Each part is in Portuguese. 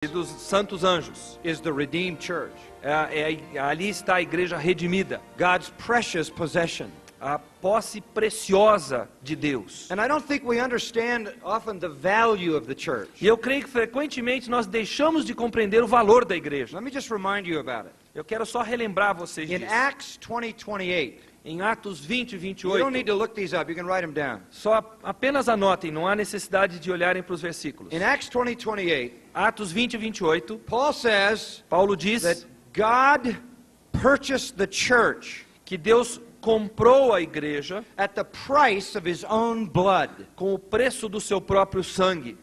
e dos santos anjos. is the redeemed church, Ali está a igreja redimida, God's precious possession. a posse preciosa de Deus. And I don't think we understand often the value of the church. E eu creio que frequentemente nós deixamos de compreender o valor da igreja. Let me just remind you about it. Eu quero só relembrar vocês In disso. Acts 20:28, Em Atos 20 e you don't need 28, to look these up, you can write them down. só apenas anotem, não há necessidade de olharem para os versículos. In Acts 20:28, Atos 20 e 28, Paul says Paulo diz that God purchased the church que Deus comprou a igreja at the price of his own blood. com o preço do seu próprio sangue.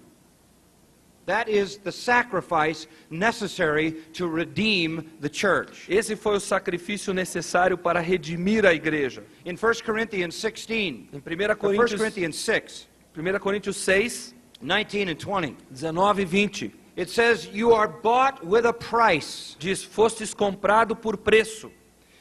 That is the sacrifice necessary to redeem the church. Esse foi o sacrifício necessário para redimir a igreja. In 1 Corinthians 16, Em 1 1 Coríntios, Corinthians 6, 1 Coríntios 6, 19 and 20, 19 e 20, it says, you are bought with a price. diz, fostes comprado por preço.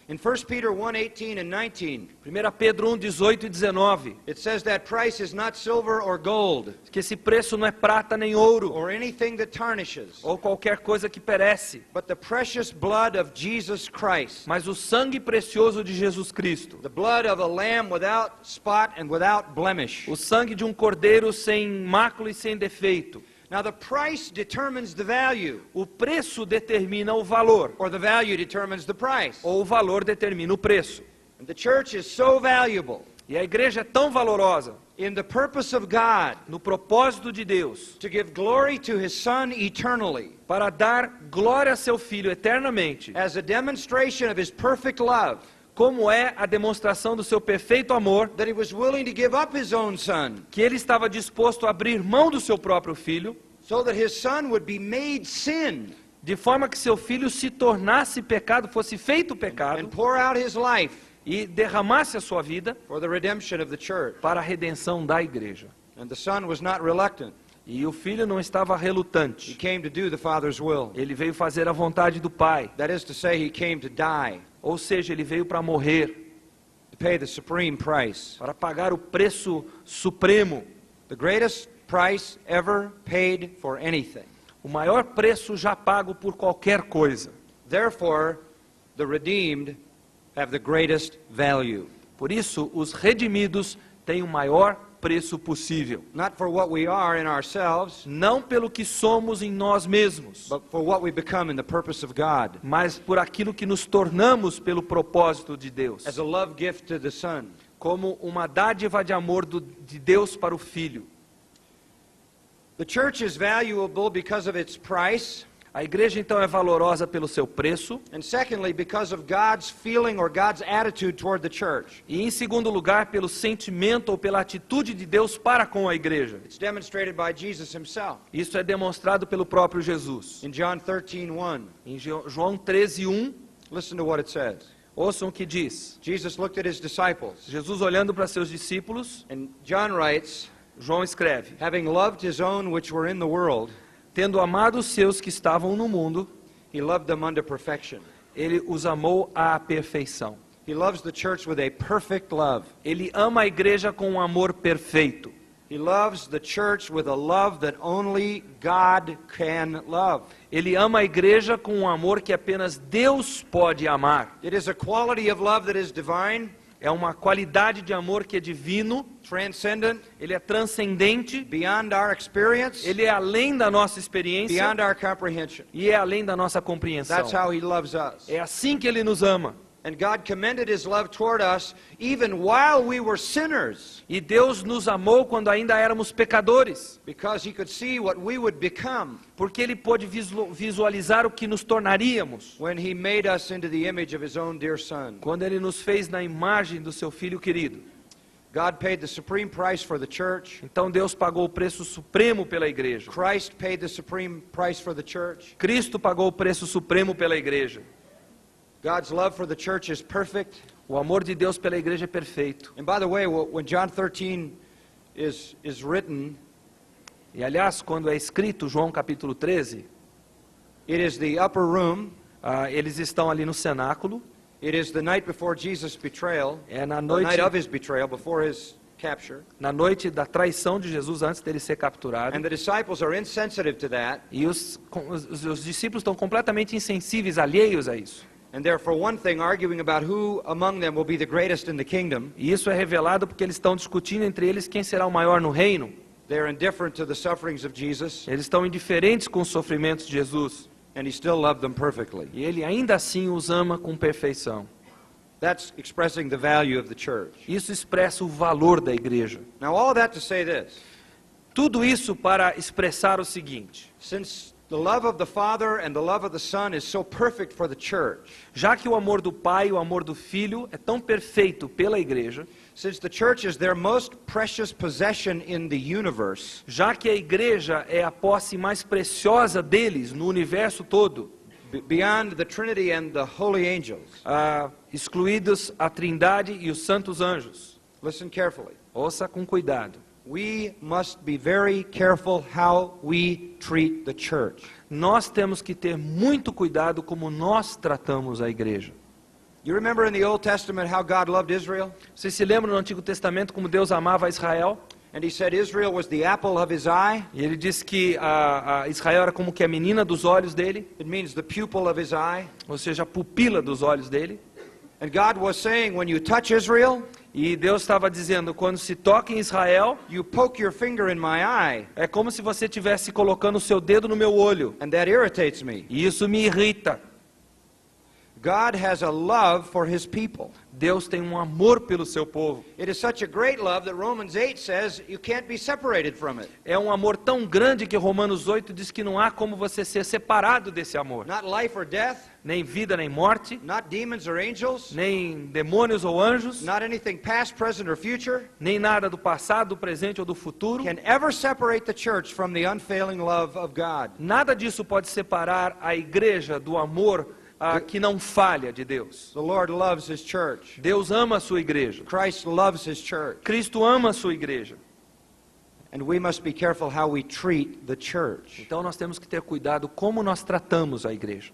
In 1 Peter 1:18 and 19, 1 Pedro 1, 18 e 19, it says that price is not silver or gold que esse preço não é prata nem ouro, or anything that tarnishes, ou qualquer coisa que perece, but the precious blood of Jesus Christ, mas o sangue precioso de Jesus Cristo, the blood of a lamb without spot and without blemish. o sangue de um cordeiro sem mácula e sem defeito. Now the price determines the value, O preço determina o valor, or the value determines the price. ou o valor determina o preço. And the church is so valuable E a igreja é tão valorosa in the purpose of God no propósito de Deus to give glory to his Son eternally para dar glória a seu Filho eternamente, as a demonstration of his perfect love, como é a demonstração do seu perfeito amor, that he was willing to give up his own Son que ele estava disposto a abrir mão do seu próprio Filho, so that his Son would be made sin de forma que seu Filho se tornasse pecado, fosse feito pecado, and pour out his life e derramasse a sua vida for the redemption of the church. para a redenção da igreja. And the Son was not reluctant. E o Filho não estava He relutante. came to do the Father's will. Ele veio fazer a vontade do Pai. That is to say, he came to die, Ou seja, ele veio para morrer, to pay the supreme price. para pagar o preço supremo, The greatest price ever paid for anything. o maior preço já pago por qualquer coisa. Therefore, the redeemed have the greatest value. Por isso, os redimidos têm o maior preço possível. Not for what we are in ourselves, Não pelo que somos em nós mesmos, but for what we become in the purpose of God. mas por aquilo que nos tornamos pelo propósito de Deus. As a love gift to the Son. Como uma dádiva de amor de Deus para o Filho. The church is valuable because of its price, A igreja então é valorosa pelo seu preço. and secondly, because of God's feeling or God's attitude toward the church. E em segundo lugar, pelo sentimento ou pela atitude de Deus para com a igreja. It's demonstrated by Jesus himself. Isso é demonstrado pelo próprio Jesus. In John 13:1, Em João 13:1, listen to what it says. ouçam o que diz. Jesus looked at his disciples, Jesus olhando para seus discípulos, and John writes, João escreve: having loved his own which were in the world, tendo amado os seus que estavam no mundo, he loved them unto perfection. ele os amou à perfeição. He loves the church with a perfect love. Ele ama a igreja com um amor perfeito. He loves the church with a love that only God can love. Ele ama a igreja com um amor que apenas Deus pode amar. It is a quality of love that is divine, É uma qualidade de amor que é divino, transcendent, ele é transcendente, beyond our experience, ele é além da nossa experiência beyond our comprehension. e é além da nossa compreensão. That's how he loves us. É assim que ele nos ama. And God commended his love toward us even while we were sinners, E Deus nos amou quando ainda éramos pecadores, because he could see what we would become porque ele pôde visualizar o que nos tornaríamos when he made us into the image of his own dear Son. quando ele nos fez na imagem do seu Filho querido. God paid the supreme price for the church. Então Deus pagou o preço supremo pela igreja. Christ paid the supreme price for the church. Cristo pagou o preço supremo pela igreja. God's love for the church is perfect. O amor de Deus pela igreja é perfeito. And by the way, when John 13 is written, E aliás, quando é escrito João capítulo 13, it is the upper room. eles estão ali no cenáculo. It is the night before Jesus' betrayal, É na the night noite, of his betrayal, before his capture, na noite da traição de Jesus antes dele ser capturado. and the disciples are insensitive to that, E os discípulos estão completamente insensíveis, alheios a isso. and they're, for one thing, arguing about who among them will be the greatest in the kingdom. E isso é revelado porque eles estão discutindo entre eles quem será o maior no reino. They're indifferent to the sufferings of Jesus, Eles estão indiferentes com os sofrimentos de Jesus. and he still loved them perfectly. E ele ainda assim os ama com perfeição. That's expressing the value of the church. Isso expressa o valor da igreja. Now, all of that to say this. Tudo isso para expressar o seguinte: Since the love of the Father and the love of the Son is so perfect for the church, já que o amor do Pai e o amor do Filho é tão perfeito pela igreja, since the church is their most precious possession in the universe, já que a igreja é a posse mais preciosa deles no universo todo, beyond the Trinity and the holy angels, excluídos a Trindade e os santos anjos. listen carefully. Ouça com cuidado. We must be very careful how we treat the church. Nós temos que ter muito cuidado como nós tratamos a igreja. You remember in the Old Testament how God loved Israel? Vocês se lembram no Antigo Testamento como Deus amava Israel? And he said Israel was the apple of his eye. E ele disse que a Israel era como que a menina dos olhos dele, It means the pupil of his eye. ou seja, a pupila dos olhos dele. And God was saying, when you touch Israel, E Deus estava dizendo, quando se toca em Israel, you poke your finger in my eye, é como se você estivesse colocando o seu dedo no meu olho. and that irritates me. E isso me irrita. God has a love for his people. Deus tem um amor pelo seu povo. It is such a great love that Romans 8 says you can't be separated from it. É um amor tão grande que Romanos 8 diz que não há como você ser separado desse amor. Not life or death, Nem vida, nem morte, not demons or angels, nem demônios ou anjos, not anything past, present, or future nem nada do passado, do presente ou do futuro. can ever separate the church from the unfailing love of God. Nada disso pode separar a igreja do amor que não falha de Deus. The Lord loves his church. Deus ama a sua igreja. Christ loves his church. Cristo ama a sua igreja. And we must be careful how we treat the church. Então nós temos que ter cuidado como nós tratamos a igreja.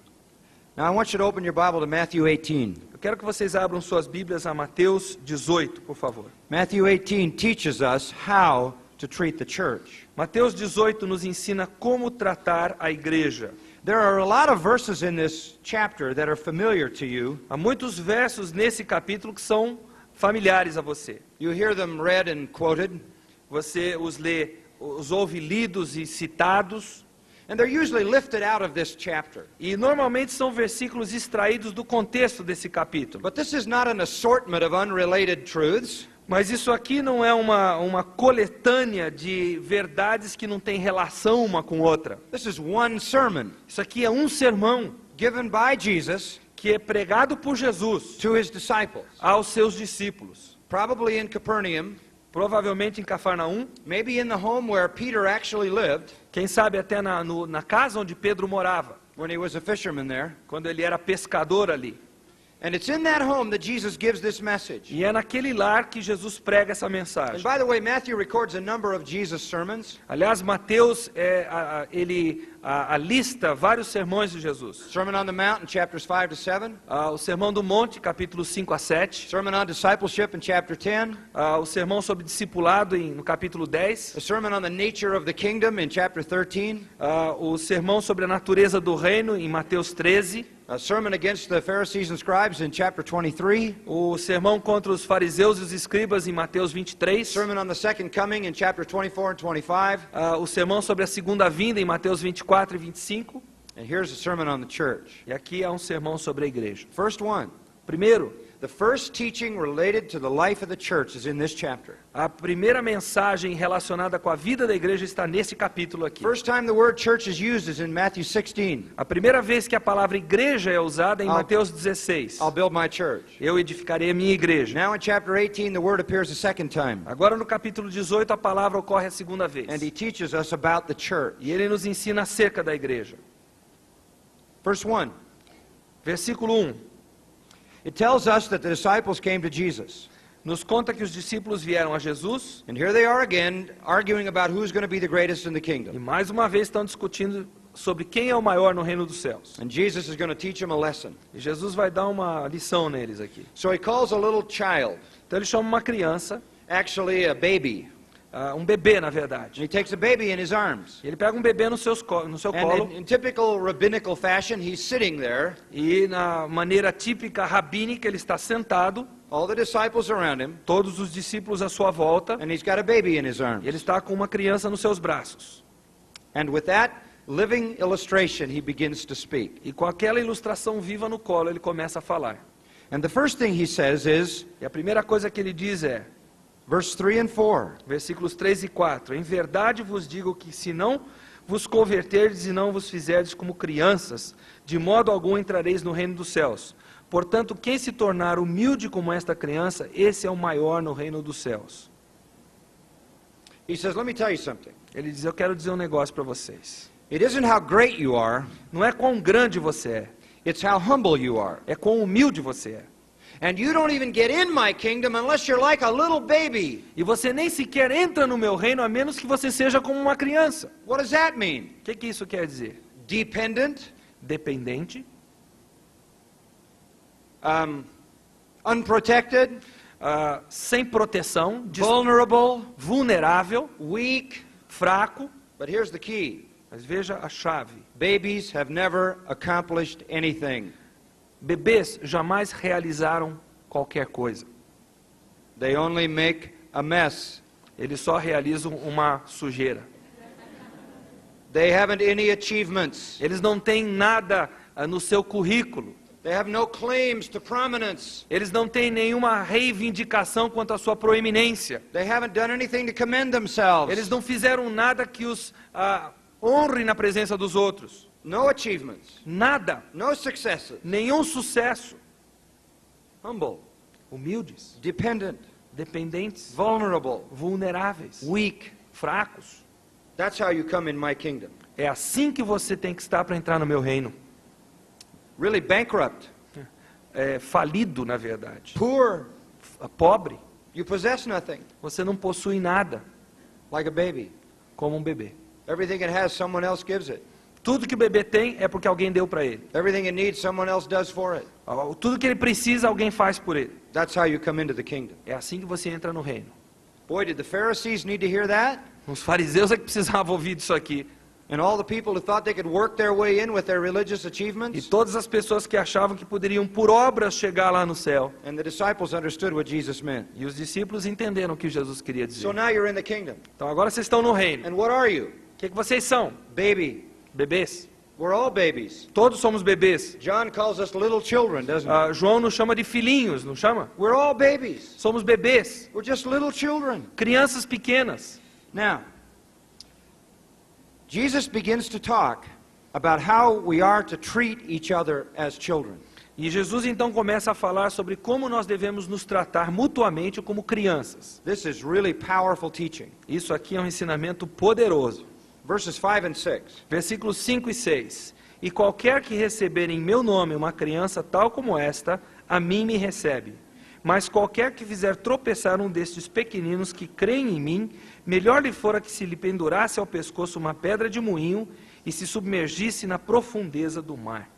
Now I want you to open your Bible to Matthew 18. Eu quero que vocês abram suas Bíblias a Mateus 18, por favor. Matthew 18 teaches us how to treat the church. Mateus 18 nos ensina como tratar a igreja. There are a lot of verses in this chapter that are familiar to you. Há muitos versos nesse capítulo que são familiares a você. You hear them read and quoted, Você os lê, os ouve lidos e citados. and they're usually lifted out of this chapter. E normalmente são versículos extraídos do contexto desse capítulo. But this is not an assortment of unrelated truths. Mas isso aqui não é uma coletânea de verdades que não tem relação uma com outra. This is one sermon Isso aqui é um sermão given by Jesus que é pregado por Jesus to his disciples, aos seus discípulos. probably in Capernaum, Provavelmente em Cafarnaum, maybe in the home where Peter actually lived quem sabe até na casa onde Pedro morava, when he was a fisherman there. quando ele era pescador ali. And it's in that home that Jesus gives this message. E é naquele lar que Jesus prega essa And mensagem. by the way, Matthew records a number of Jesus' sermons. Aliás, Mateus, ele lista vários sermões de Jesus. Sermon on the Mount in chapters 5 to 7. O Sermão do Monte, capítulos 5 a 7. Sermon on Discipleship in chapter 10. O Sermão sobre Discipulado, no capítulo 10. A sermon on the nature of the kingdom in chapter 13. O Sermão sobre a natureza do reino, em Mateus 13. A sermon against the Pharisees and scribes in chapter 23. O Sermão contra os fariseus e os escribas, em Mateus 23. Sermon on the second coming in chapter 24 and 25. O Sermão sobre a segunda vinda, em Mateus 24 e 25. And here's a sermon on the church. E aqui é um sermão sobre a igreja. First one. Primeiro, The first teaching related to the life of the church is in this chapter. a primeira mensagem relacionada com a vida da igreja está nesse capítulo aqui. First time the word church is used is in Matthew 16. A primeira vez que a palavra igreja é usada é em I'll- Mateus 16. I'll build my church. Eu edificarei a minha igreja. Now in chapter 18 the word appears a second time. Agora no capítulo 18 a palavra ocorre a segunda vez. And he teaches us about the church. E ele nos ensina acerca da igreja. Verse 1. Versículo 1. It tells us that the disciples came to Jesus. Nos conta que os discípulos vieram a Jesus And here they are again, arguing about who's going to be the greatest in the e kingdom. mais uma vez estão discutindo sobre quem é o maior no reino dos céus. And Jesus is going to teach them a lesson. E Jesus vai dar uma lição neles aqui. So he calls a little child, Então ele chama uma criança actually a baby. Um bebê, na verdade. He takes a baby in his arms. Ele pega um bebê no seu colo, And in typical rabbinical fashion, he's sitting there, e na maneira típica rabínica ele está sentado, all the disciples around him, todos os discípulos à sua volta, and he's got a baby in his e arms. ele está com uma criança nos seus braços. And with that living illustration, he begins to speak. E com aquela ilustração viva no colo, ele começa a falar. And the first thing he says is, E a primeira coisa que ele diz é, verse 3 and 4, versículos 3 e 4, em verdade vos digo que se não vos converterdes e não vos fizerdes como crianças, de modo algum entrareis no reino dos céus. Portanto, quem se tornar humilde como esta criança, esse é o maior no reino dos céus. he says, let me tell you something. Ele diz, eu quero dizer um negócio para vocês. It isn't how great you are, Não é quão grande você é, it's how humble you are. é quão humilde você é. And you don't even get in my kingdom unless you're like a little baby. E você nem sequer entra no meu reino, a menos que você seja como uma criança. What does that mean? O que isso quer dizer? Dependent, Dependente, unprotected, sem proteção, vulnerable, vulnerável, weak. fraco. But here's the key. Mas veja a chave. Babies have never accomplished anything. Bebês jamais realizaram qualquer coisa. They only make a mess. Eles só realizam uma sujeira. They haven't any achievements. Eles não têm nada no seu currículo. They have no claims to prominence. Eles não têm nenhuma reivindicação quanto à sua proeminência. They haven't done anything to commend themselves. Eles não fizeram nada que os honre na presença dos outros. No achievements. Nada. No successes. Nenhum sucesso. Humble. Humildes. Dependent. Dependentes. Vulnerable. Vulneráveis. Weak. Fracos. That's how you come in my kingdom. É assim que você tem que estar para entrar no meu reino. Really bankrupt. Falido, na verdade. Poor. Pobre. You possess nothing. Você não possui nada, Like a baby. como um bebê. Everything it has, someone else gives it. Tudo que o bebê tem é porque alguém deu para ele. Everything it needs, someone else does for it. Tudo que ele precisa, alguém faz por ele. That's how you come into the kingdom. É assim que você entra no reino. Boy, did the Pharisees need to hear that? Os fariseus é que precisavam ouvir disso aqui. And all the people who thought they could work their way in with their religious E achievements? todas as pessoas que achavam que poderiam por obras chegar lá no céu. And the disciples understood what Jesus meant. E os discípulos entenderam o que Jesus queria dizer. So now you're in the kingdom. Então agora vocês estão no reino. And what are you? O que vocês são? Baby. Bebês. We're all babies. Todos somos bebês. John calls us little children, doesn't he? João nos chama de filhinhos, não chama? We're all babies. Somos bebês. We're just little children. Crianças pequenas. Now, Jesus begins to talk about how we are to treat each other as children. E Jesus então começa a falar sobre como nós devemos nos tratar mutuamente como crianças. This is really powerful teaching. Isso aqui é um ensinamento poderoso. Verses 5 and 6. Versículos 5 e 6. E qualquer que receber em meu nome uma criança tal como esta, a mim me recebe. Mas qualquer que fizer tropeçar um destes pequeninos que creem em mim, melhor lhe fora que se lhe pendurasse ao pescoço uma pedra de moinho e se submergisse na profundeza do mar.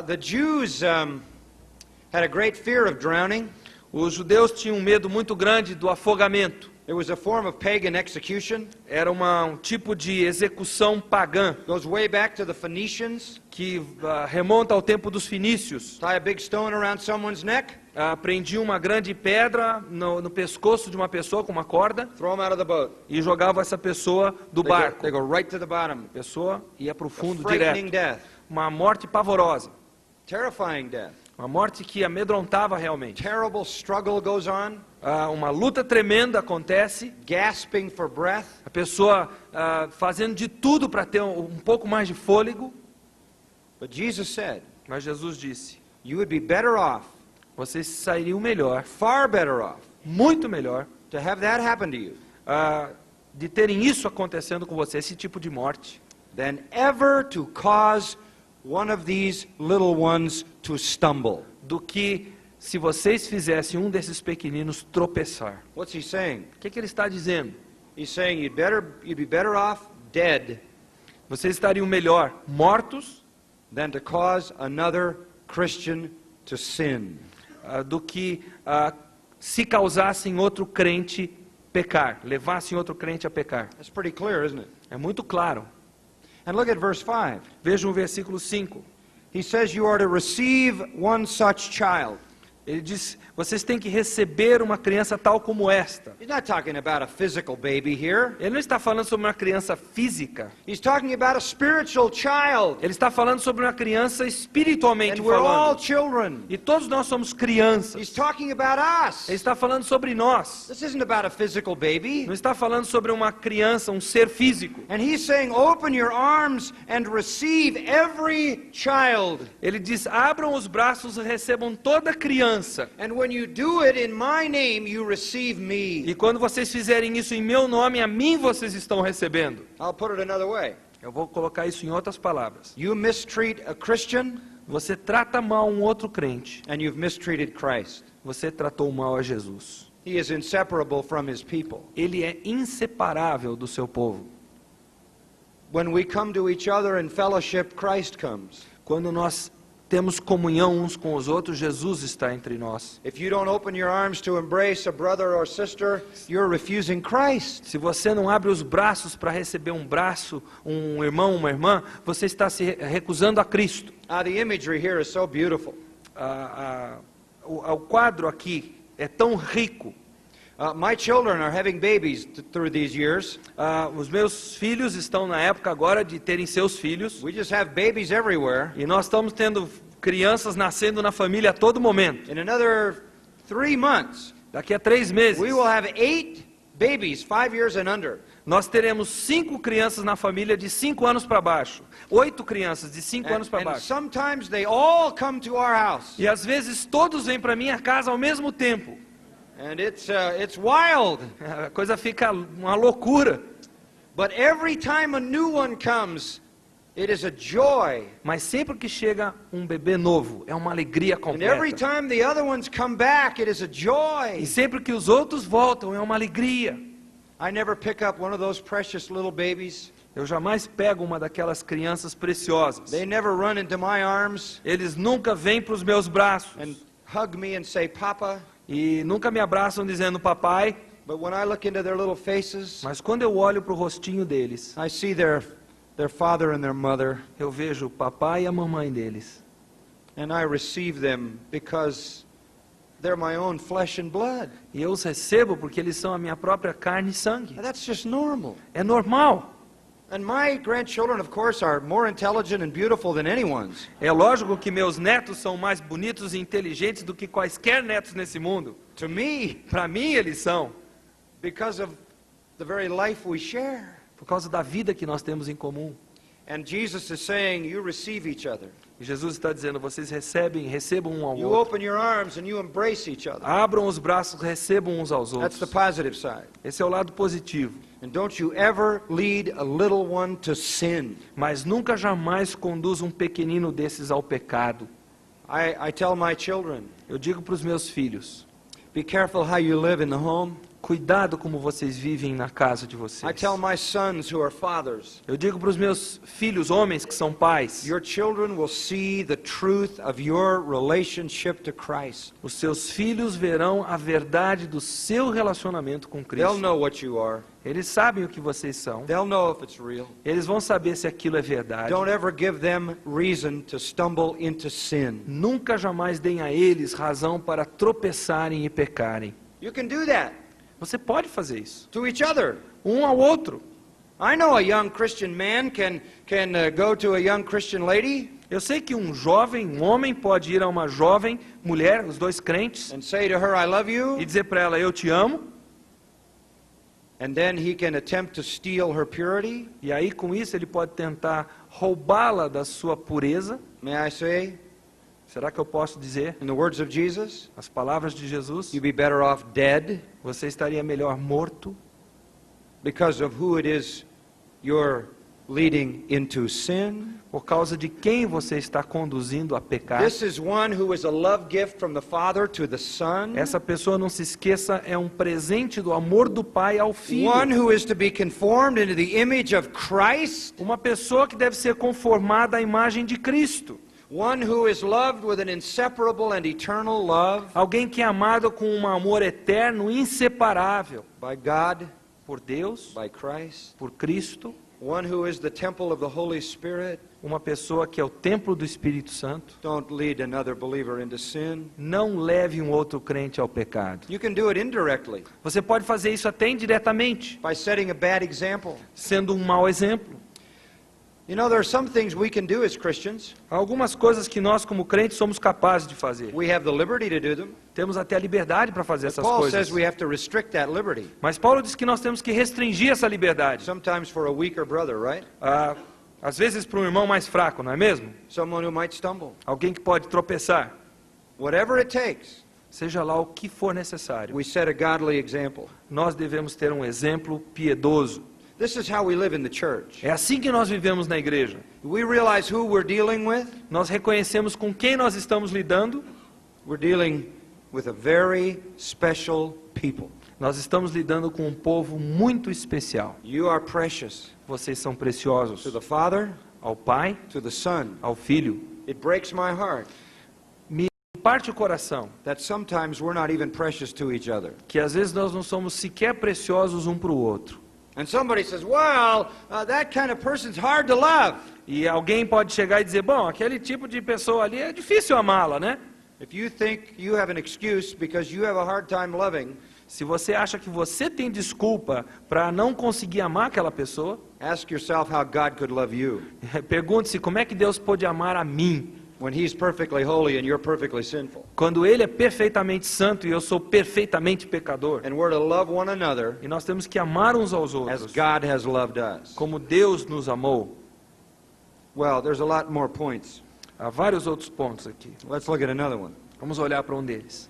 The Jews had a great fear of drowning. Os judeus tinham um medo muito grande do afogamento. It was a form of pagan execution. Era um tipo de execução pagã Goes way back to the Phoenicians. que remonta ao tempo dos fenícios. Tie a big stone around someone's neck, Prendiam uma grande pedra no pescoço de uma pessoa com uma corda throw them out of the boat. e jogavam essa pessoa do They go, barco. they go right to the bottom. A pessoa ia para o A fundo frightening direto. death. Uma morte pavorosa. Terrifying death. Uma morte que amedrontava realmente. Terrible struggle goes on. Uma luta tremenda acontece. Gasping for breath. A pessoa fazendo de tudo para ter um pouco mais de fôlego. But Jesus said, Mas Jesus disse, you would be better off, vocês sairiam melhor, far better off, muito melhor, to have that happen to you de terem isso acontecendo com você, esse tipo de morte, than ever to cause one of these little ones to stumble. do que se vocês fizessem um desses pequeninos tropeçar. What's he saying? O que ele está dizendo? He's saying you'd be better off dead Vocês estariam melhor mortos than to cause another Christian to sin. do que se causassem outro crente pecar, levassem outro crente a pecar. That's pretty clear, isn't it? É muito claro. And look at verse 5. Vejam o versículo 5. He says you are to receive one such child. Ele diz, vocês têm que receber uma criança tal como esta. He's not talking about a physical baby here. Ele não está falando sobre uma criança física. He's talking about a spiritual child. Ele está falando sobre uma criança espiritualmente And we're all falando. children. E todos nós somos crianças. He's talking about us. Ele está falando sobre nós. This isn't about a physical baby. Não está falando sobre uma criança, um ser físico. And he's saying, open your arms and receive every child. Ele diz, abram os braços e recebam toda criança. And when you do it in my name, you receive me. E quando vocês fizerem isso em meu nome, a mim vocês estão recebendo. I'll put it another way. Eu vou colocar isso em outras palavras. You mistreat a Christian, Você trata mal um outro crente. and you've mistreated Christ. Você tratou mal a Jesus. He is inseparable from his people. Ele é inseparável do seu povo. When we come to each other in fellowship, Christ comes. Quando nós temos comunhão uns com os outros, Jesus está entre nós. If you don't open your arms to embrace a brother or sister, you're refusing Christ. Se você não abre os braços para receber um braço, um irmão, uma irmã, você está se recusando a Cristo. The imagery here is so beautiful. O quadro aqui é tão rico. My children are having babies through these years. Os meus filhos estão na época agora de terem seus filhos. We just have babies everywhere. E nós estamos tendo crianças nascendo na família a todo momento. In another 3 months, Daqui a 3 meses, we will have 8 babies, 5 years and under. nós teremos 5 crianças na família de 5 anos para baixo. 8 crianças de 5 anos para And baixo. sometimes they all come to our house. E às vezes todos vêm para minha casa ao mesmo tempo. And it's wild. A coisa fica uma loucura. But every time a new one comes, it is a joy. Mas sempre que chega um bebê novo, é uma alegria And every completa. time the other ones come back, it is a joy. E sempre que os outros voltam, é uma alegria. I never pick up one of those precious little babies. Eu jamais pego uma daquelas crianças preciosas. They never run into my arms Eles nunca vêm para os meus braços. and hug me and say, Papa. E nunca me abraçam dizendo papai. But when I look into their little faces, Mas quando eu olho para o rostinho deles, I see their father and their mother, eu vejo o papai e a mamãe deles. and I receive them because they're my own flesh and blood. E eu os recebo porque eles são a minha própria carne e sangue. That's just normal. É normal. And my grandchildren, of course, are more intelligent and beautiful than anyone's. É lógico que meus netos são mais bonitos e inteligentes do que quaisquer netos nesse mundo. To me, Para mim eles são, because of the very life we share. por causa da vida que nós temos em comum. And Jesus is saying, you receive each other. E Jesus está dizendo, vocês recebam um ao You outro. open your arms and you embrace each other. Abram os braços, recebam uns aos That's the outros. positive side. Esse é o lado positivo. And don't you ever lead a little one to sin. Mas nunca jamais conduz um pequenino desses ao pecado. I tell my children, Eu digo para os meus filhos, be careful how you live in the home. cuidado como vocês vivem na casa de I vocês. tell my sons who are fathers, Eu digo para os meus filhos, homens que são pais, your children will see the truth of your relationship to Christ. os seus filhos verão a verdade do seu relacionamento com They'll Cristo. know what you are. Eles sabem o que vocês são. They'll know if it's real. Eles vão saber se aquilo é verdade. Don't ever give them reason to stumble into sin. Nunca jamais deem a eles razão para tropeçarem e pecarem. You can do that Você pode fazer isso. to each other. Um ao outro. I know a young Christian man can go to a young Christian lady Eu sei que um homem pode ir a uma jovem mulher, os dois crentes, and say to her, I love e you. dizer para ela, eu te amo. And then he can attempt to steal her purity. E aí com isso ele pode tentar roubá-la da sua pureza. May I say, Será que eu posso dizer in the words of Jesus, as palavras de Jesus? you'd be better off dead Você estaria melhor morto because of who it is you're leading into sin. por causa de quem você está conduzindo a pecar. This is one who is a love gift from the Father to the Son. Essa pessoa, não se esqueça, é um presente do amor do Pai ao Filho. One who is to be conformed into the image of Christ. Uma pessoa que deve ser conformada à imagem de Cristo. One who is loved with an inseparable and eternal love Alguém que é amado com um amor eterno, inseparável. by God, Por Deus, by Christ. por Cristo. One who is the temple of the Holy Spirit. Uma pessoa que é o templo do Espírito Santo. Don't lead another believer into sin. Não leve um outro crente ao pecado. You can do it indirectly Você pode fazer isso até indiretamente, by setting a bad example. sendo um mau exemplo. You know, there are some things we can do as Christians. Há algumas coisas que nós, como crentes, somos capazes de fazer. We have the liberty to do them. Temos até a liberdade para fazer essas Paul coisas. says we have to restrict that liberty. Mas Paulo diz que nós temos que restringir essa liberdade. Sometimes for a weaker brother, right? Às vezes para um irmão mais fraco, não é mesmo? Someone who might stumble. Alguém que pode tropeçar. Whatever it takes, Seja lá o que for necessário. we set a godly example. Nós devemos ter um exemplo piedoso. This is how we live in the church. É assim que nós vivemos na igreja. We realize who we're dealing with. Nós reconhecemos com quem nós estamos lidando. We're dealing with a very special people. Nós estamos lidando com um povo muito especial. You are precious Vocês são preciosos to the Father, ao Pai, to the Son. ao Filho. It breaks my heart Me parte o coração that sometimes we're not even precious to each other. que às vezes nós não somos sequer preciosos um para o outro. And somebody says, well, that kind of person's hard to love. E alguém pode chegar e dizer, bom, aquele tipo de pessoa ali é difícil amá-la, né? If you think you have an excuse because you have a hard time loving, Se você acha que você tem desculpa para não conseguir amar aquela pessoa, ask yourself how God could love you pergunte-se como é que Deus pode amar a mim, when He's perfectly holy and you're perfectly sinful. quando Ele é perfeitamente santo e eu sou perfeitamente pecador. And we're to love one another E nós temos que amar uns aos as outros, God has loved us. como Deus nos amou. Well, there's a lot more points. Há vários outros pontos aqui. Let's look at another one. Vamos olhar para um deles.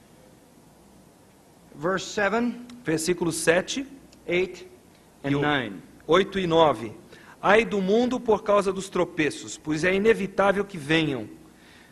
Verse 7, Versículos 7, 8, and 9. 8 e 9. Ai do mundo por causa dos tropeços, pois é inevitável que venham.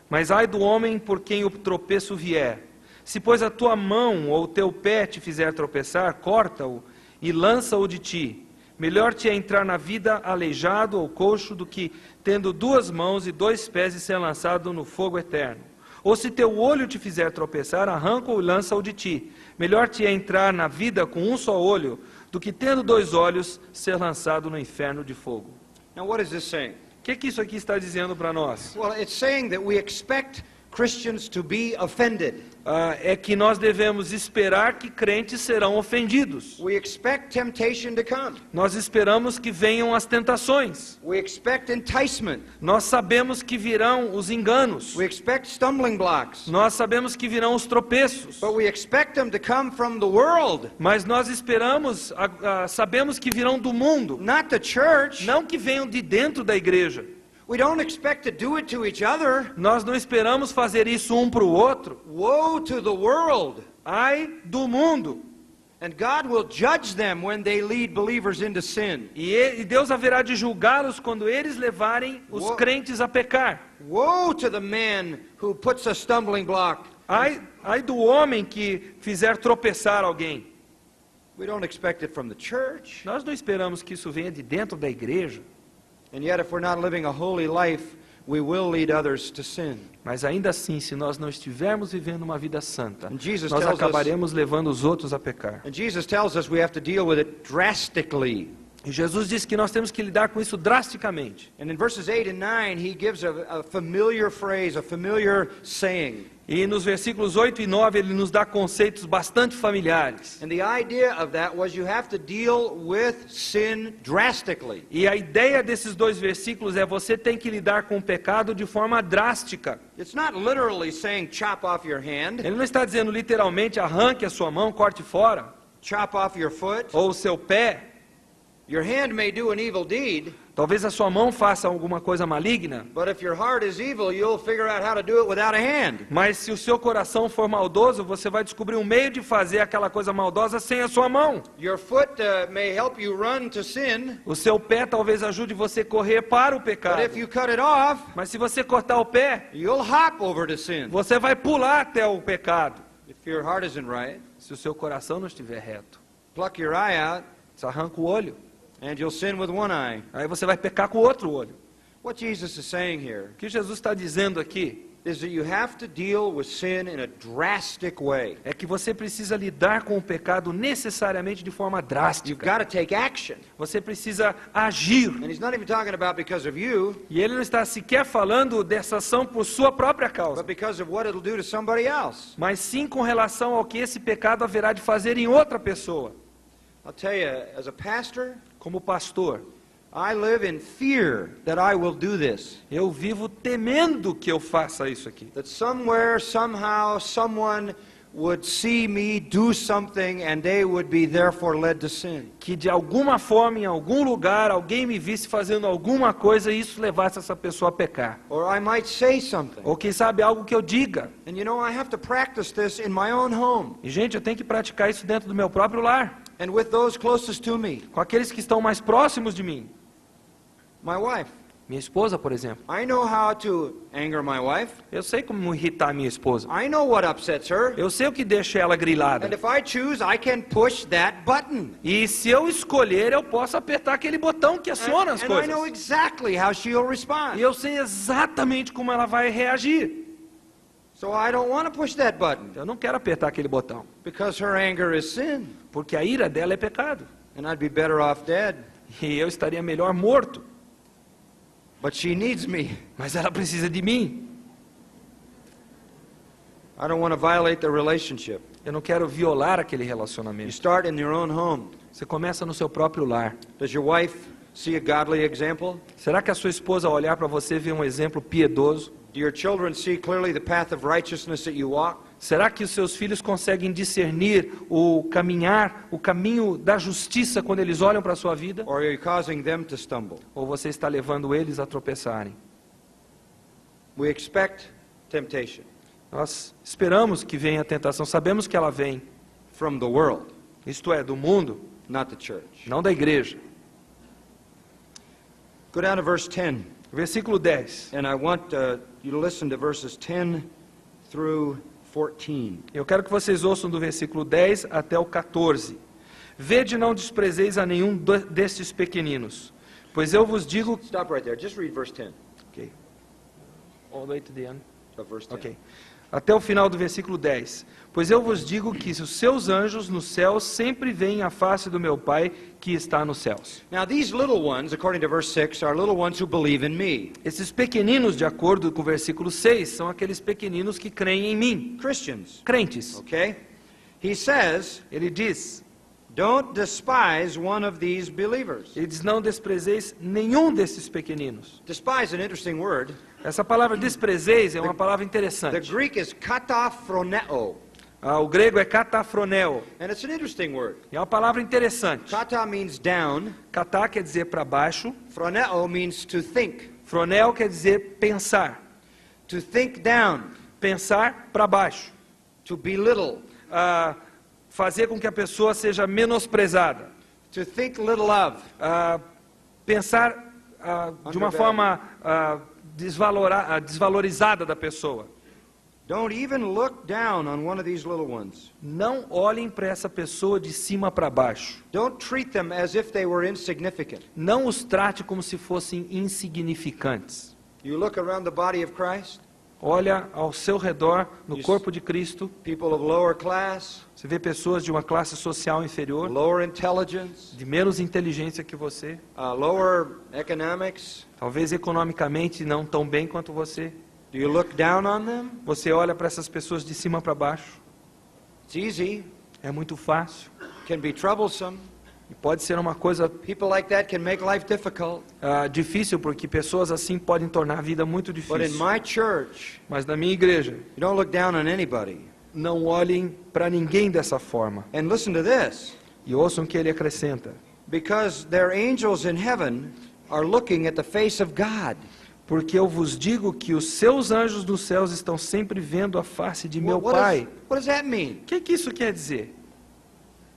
Mas ai do homem por quem o tropeço vier. Se, pois, a tua mão ou o teu pé te fizer tropeçar, corta-o e lança-o de ti. Melhor te é entrar na vida aleijado ou coxo do que, tendo 2 mãos e 2 pés, e ser lançado no fogo eterno. Ou se teu olho te fizer tropeçar, arranca-o e lança-o de ti. Melhor te é entrar na vida com um só olho, do que, tendo 2 olhos, ser lançado no inferno de fogo. Now, what is this saying? O que isso aqui está dizendo para nós? Well, it's saying that we expect Christians to be offended. É que nós devemos esperar que crentes serão ofendidos. We expect temptation to come. Nós esperamos que venham as tentações. We expect enticement. Nós sabemos que virão os enganos. We expect stumbling blocks. Nós sabemos que virão os tropeços. But we expect them to come from the world, Mas nós esperamos, sabemos que virão do mundo. not the church. Não que venham de dentro da igreja. We don't expect to do it to each other. Nós não esperamos fazer isso um para o outro. Woe to the world. Ai do mundo. And God will judge them when they lead believers into sin. E Deus haverá de julgá-los quando eles levarem os crentes a pecar. Woe to the man who puts a stumbling block. Ai do homem que fizer tropeçar alguém. We don't expect it from the church. Nós não esperamos que isso venha de dentro da igreja. And yet, if we're not living a holy life, we will lead others to sin. Mas ainda assim, se nós não estivermos vivendo uma vida santa, And Jesus nós tells us- acabaremos levando os outros a pecar. And Jesus tells us we have to deal with it drastically. E Jesus disse que nós temos que lidar com isso drasticamente. And in verses 8 and 9, he gives a familiar phrase, a familiar saying. E nos versículos 8 e 9 ele nos dá conceitos bastante familiares. And the idea of that was you have to deal with sin drastically. E a ideia desses 2 versículos é você tem que lidar com o pecado de forma drástica. It's not literally saying chop off your hand, Ele não está dizendo literalmente arranque a sua mão, corte fora, chop off your foot. ou o seu pé. Your hand may do an evil deed, Talvez a sua mão faça alguma coisa maligna, but if your heart is evil, you'll figure out how to do it without a hand. mas se o seu coração for maldoso, você vai descobrir um meio de fazer aquela coisa maldosa sem a sua mão. Your foot may help you run to sin, O seu pé talvez ajude você a correr para o but pecado. if you cut it off, Mas se você cortar o pé, you'll hop over to sin. você vai pular até o pecado. If your heart isn't right, Se o seu coração não estiver reto, pluck your eye out, você arranca o olho. and you'll sin with one eye. Aí você vai pecar com o outro olho. What Jesus is saying here O que Jesus está dizendo aqui is that you have to deal with sin in a drastic way. é que você precisa lidar com o pecado necessariamente de forma You've drástica. got to take action. Você precisa agir. And he's not even talking about because of you, E ele não está sequer falando dessa ação por sua própria causa, but because of what it'll do to somebody else. mas sim com relação ao que esse pecado haverá de fazer em outra pessoa. I'll tell you, as a pastor, Como pastor, I live in fear that I will do this. eu vivo temendo que eu faça isso aqui. That somewhere, somehow, someone would see me do something and they would be therefore led to sin. Que de alguma forma, em algum lugar, alguém me visse fazendo alguma coisa e isso levasse essa pessoa a pecar. Or I might say something. Ou quem sabe algo que eu diga. And you know, I have to practice this in my own home E gente, eu tenho que praticar isso dentro do meu próprio lar, and with those closest to me. com aqueles que estão mais próximos de mim. My wife. Minha esposa, por exemplo. I know how to anger my wife. Eu sei como irritar minha esposa. I know what upsets her. Eu sei o que deixa ela And grilada. if I choose, I can push that button. E se eu escolher, eu posso apertar aquele botão que aciona as And I know coisas. exactly how she'll E respond. eu sei exatamente como ela vai reagir. So I don't want to push that button Eu não quero apertar aquele botão, because her anger is sin. porque a ira dela é pecado. And I'd be better off dead. E eu estaria melhor morto. But she needs me. Mas ela precisa de mim. I don't want to violate the relationship. Eu não quero violar aquele You relacionamento. start in your own home. Você começa no seu próprio lar. Does your wife see a godly example? Será que a sua esposa, ao olhar para você, vê um exemplo piedoso? Do your children see clearly the path of righteousness that you walk? Será que os seus filhos conseguem discernir o caminhar, o caminho da justiça quando eles olham para a sua vida? Or are you causing them to stumble? Ou você está levando eles a tropeçarem? We expect temptation Nós esperamos que venha a tentação, sabemos que ela vem, from the world, isto é, do mundo, not the church. não da igreja. Go down to verse 10. Versículo 10. And I want you to listen to verses 10 through 14. Eu quero que vocês ouçam do versículo 10 até o 14. Vede, não desprezeis a nenhum destes pequeninos, pois eu vos digo... Stop right there. Just read verse 10 Okay. All the way to the end. of verse 10. Ok. Até o final do versículo 10. Pois eu vos digo que os seus anjos nos céus sempre veem a face do meu Pai que está nos céus. Now these little ones, according to verse 6, are little ones who believe in me. Esses pequeninos, de acordo com o versículo 6, são aqueles pequeninos que creem em mim. Christians. Crentes. Okay? He says, Ele diz, don't despise one of these believers. ele diz, não desprezeis nenhum desses pequeninos. Despise is an interesting word. Essa palavra desprezeis é uma palavra The interessante. Greek is kataphroneo. O grego é katafroneo. And it's an interesting word. É uma palavra interessante. Kata means down. Katá quer dizer para baixo. Phroneo means to think. Fronel quer dizer pensar. To think down. Pensar para baixo. To belittle. Fazer com que a pessoa seja menosprezada. To think little of. Pensar de uma forma desvalorizada da pessoa. Don't even look down on one of these little ones. Não olhem para essa pessoa de cima para baixo. Don't treat them as if they were insignificant. Não os trate como se fossem insignificantes. You look around the body of Christ, Olha ao seu redor, no corpo de Cristo, people of lower class, você vê pessoas de uma classe social inferior, lower intelligence, de menos inteligência que você, lower economics. talvez economicamente não tão bem quanto você. Do you look down on them? Você olha para essas pessoas de cima para baixo. It's easy. É muito fácil. Can be troublesome. E pode ser uma coisa People like that can make life difficult. difícil, porque pessoas assim podem tornar a vida muito But in difícil. my church, Mas na minha igreja, you don't look down on anybody. não olhem para ninguém dessa forma. And listen to this. E ouçam o que ele acrescenta. Because their angels in heaven are looking at the face of God. Porque eu vos digo que os seus anjos dos céus estão sempre vendo a face de meu What Pai. does that mean? O que isso quer dizer?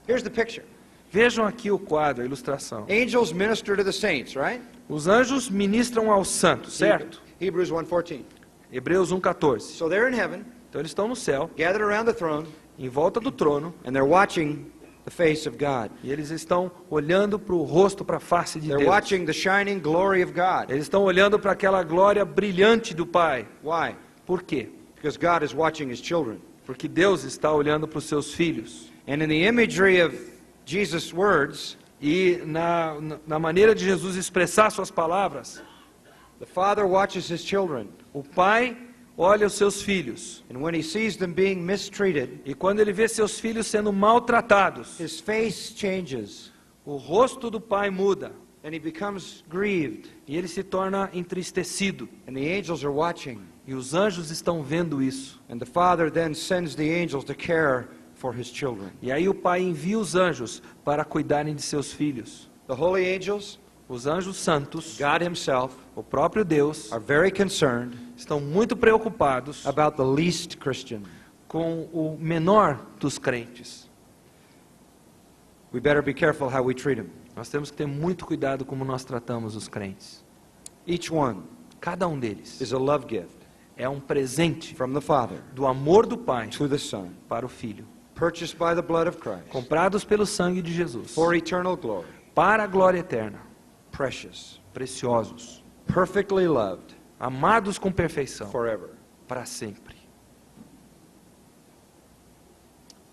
Here's the picture. Vejam aqui o quadro, a ilustração. Angels minister to the saints, right? Os anjos ministram aos santos, certo? Hebrews 1:14. Hebreus 1,14. So they're in heaven, Então eles estão no céu, gathered around the throne, em volta do trono, and they're watching the face of God. E eles estão olhando para o rosto, para a face de They're Deus. watching the shining glory of God. Eles estão olhando para aquela glória brilhante do Pai. Why? Por quê? Because God is watching His children. Porque Deus está olhando para os seus filhos. And in the imagery of Jesus' words, E na maneira de Jesus expressar suas palavras, the Father watches His children. o Pai olha os seus filhos. And when He sees them being mistreated, E quando ele vê seus filhos sendo maltratados, His face changes. o rosto do Pai muda. And He becomes grieved. E ele se torna entristecido. And the angels are watching. E os anjos estão vendo isso. And the Father then sends the angels to care for His children. E aí o Pai envia os anjos para cuidarem de seus filhos. The holy angels, Os anjos santos, God Himself, o próprio Deus, are very concerned estão muito preocupados about the least Christian. com o menor dos crentes. We better be careful how we treat him. Nós temos que ter muito cuidado como nós tratamos os crentes. Each one Cada um deles is a love gift é um presente from the Father do amor do Pai to the Son, para o Filho, purchased by the blood of Christ, comprados pelo sangue de Jesus, for eternal glory, para a glória eterna, precious, preciosos, perfectly loved amados com perfeição, forever. para sempre.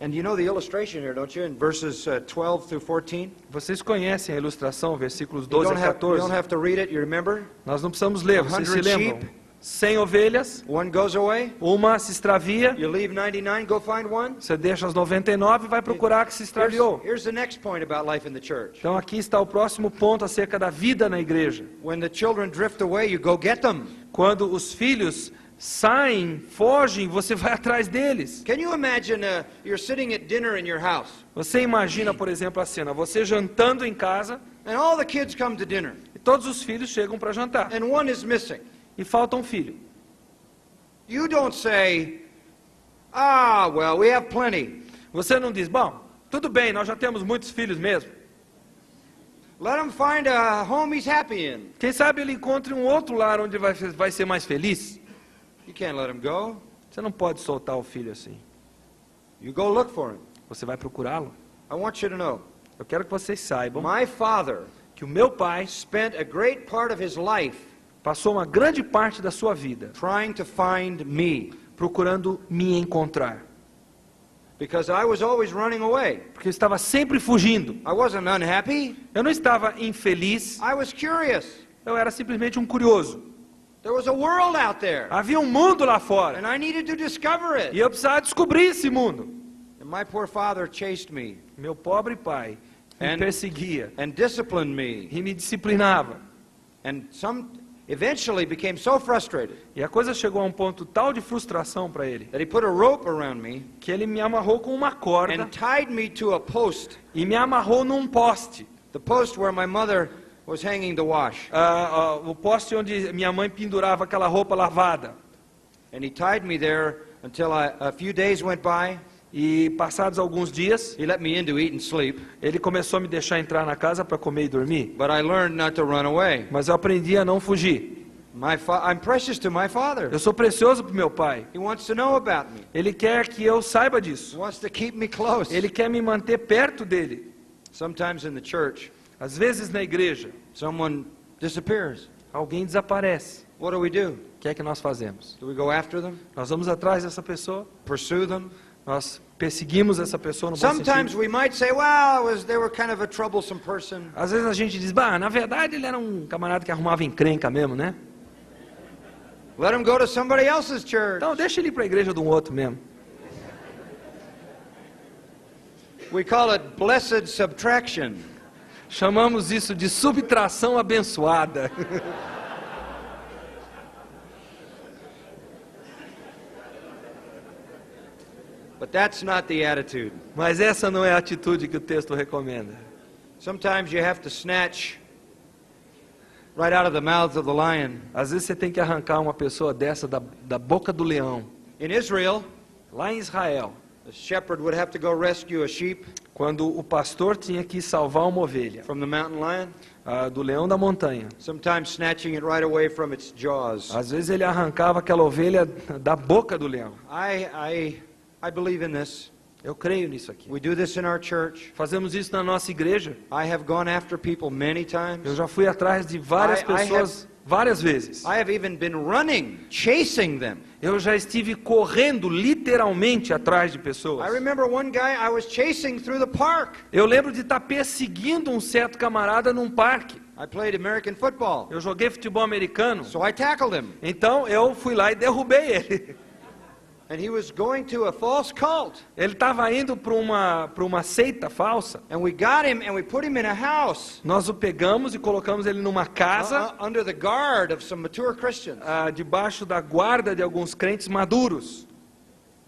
And you know the illustration here, don't you, in verses 12 through 14? Vocês conhecem a ilustração, versículos You 12 don't a have, you 14? don't have to read it, you remember? Nós não precisamos ler, vocês se 100 lembram? sheep. 100 ovelhas, One goes away, uma se extravia, you leave 99, go find one. você deixa as 99 e vai procurar a que se extraviou. Here's the next point about life in the church. Então aqui está o próximo ponto acerca da vida na igreja. When the children drift away, you go get them. Quando os filhos saem, fogem, você vai atrás deles. Can you imagine you're sitting at dinner in your house, Você imagina, por exemplo, a cena, você jantando em casa and all the kids come to dinner, e todos os filhos chegam para jantar and one is missing. e falta um filho. You don't say, ah, well, we have plenty. Você não diz, bom, tudo bem, nós já temos muitos filhos mesmo. Let him find a home he's happy in. Quem sabe ele encontre um outro lar onde vai ser mais feliz. You can't let him go. Você não pode soltar o filho assim. You go look for him. Você vai procurá-lo. I want you to know, Eu quero que vocês saibam my father que o meu pai spent a great part of his life passou uma grande parte da sua vida trying to find me, procurando me encontrar. because I was always running away. Porque eu estava sempre fugindo. I wasn't unhappy. Eu não estava infeliz, I was curious. eu era simplesmente um curioso. There was a world out there, Havia um mundo lá fora. and I needed to discover E it. eu precisava descobrir esse mundo. And my poor father chased me Meu pobre pai me And- perseguia and disciplined me, e me disciplinava. and eventually became so frustrated E a coisa chegou a um ponto tal de frustração para ele, that he put a rope around me que ele me amarrou com uma corda and tied me to a post, e me amarrou num poste. the post where my mother was hanging the wash. O poste onde minha mãe pendurava aquela roupa lavada. And he tied me there until a few days went by. E passados alguns dias, He let me in to eat and sleep, ele começou a me deixar entrar na casa para comer e dormir. but I learned not to run away. Mas eu aprendi a não fugir. I'm precious to my father. Eu sou precioso para o meu pai. He wants to know about me. Ele quer que eu saiba He disso. wants to keep me close. Ele quer me manter perto dele. Sometimes in the church, Às vezes na igreja, someone disappears. alguém desaparece. What do? O que é que nós fazemos? Do we go after them? Nós vamos atrás dessa pessoa, Pursue them? nós perseguimos essa pessoa no bom Sometimes sentido. we might say, well, they were kind of a troublesome person. Às vezes a gente diz, bah, na verdade ele era um camarada que arrumava encrenca mesmo, né? Let him go to somebody else's church. Então deixa ele ir para a igreja de um outro mesmo. We call it blessed subtraction. Chamamos isso de subtração abençoada. But that's not the attitude. Mas essa não é a atitude que o texto recomenda. Sometimes you have to snatch right out of the mouth of the lion. Às vezes você tem que arrancar uma pessoa dessa da boca do leão. In Israel, Lá em Israel, the shepherd would have to go rescue a sheep quando o pastor tinha que salvar uma ovelha from the mountain lion, do leão da montanha, sometimes snatching it right away from its jaws. às vezes ele arrancava aquela ovelha da boca do leão. I believe in this. Eu creio nisso aqui. We do this in our church. Fazemos isso na nossa igreja. I have gone after people many times. Eu já fui atrás de várias pessoas várias vezes. I have even been running, chasing them. Eu já estive correndo literalmente atrás de pessoas. I remember one guy I was chasing through the park. Eu lembro de estar perseguindo um certo camarada num parque. I played American football. Eu joguei futebol americano. So I tackled him. Então eu fui lá e derrubei ele. And he was going to a false cult. Ele estava indo para uma seita falsa. And we got him and we put him in a house. Nós o pegamos e colocamos ele numa casa, Under the guard of some mature Christians. Debaixo da guarda de alguns crentes maduros.